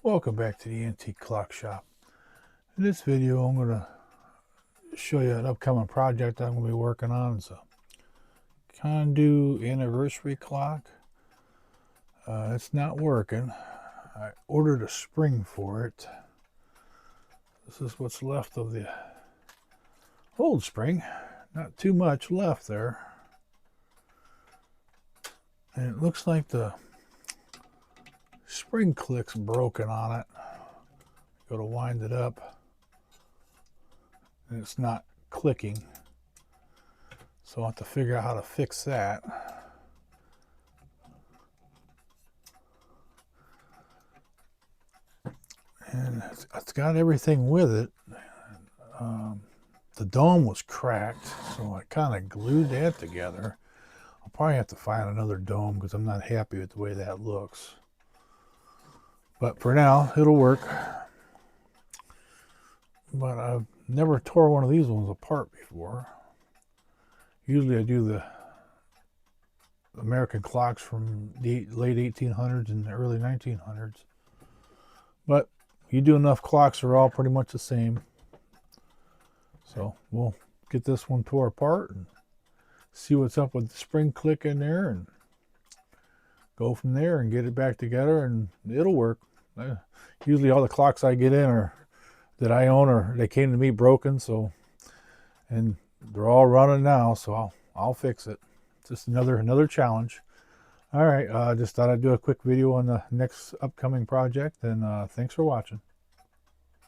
Welcome back to the Antique Clock Shop. In this video I'm going to show you an upcoming project I'm going to be working on. It's a Kundo Anniversary Clock. It's not working. I ordered a spring for it. This is what's left of the old spring. Not too much left there. And it looks like the spring click's broken on it. Go to wind it up and it's not clicking, so I'll have to figure out how to fix that. And it's got everything with it. The dome was cracked, so I kind of glued that together. I'll probably have to find another dome because I'm not happy with the way that looks. But for now, it'll work. But I've never tore one of these ones apart before. Usually I do the American clocks from the late 1800s and the early 1900s. But you do enough clocks, they're all pretty much the same. So we'll get this one tore apart and see what's up with the spring click in there and go from there and get it back together, and it'll work. Usually all the clocks I get in are that I own, or they came to me broken, so, and they're all running now, so I'll fix it. Just another challenge. All right, just thought I'd do a quick video on the next upcoming project, and thanks for watching.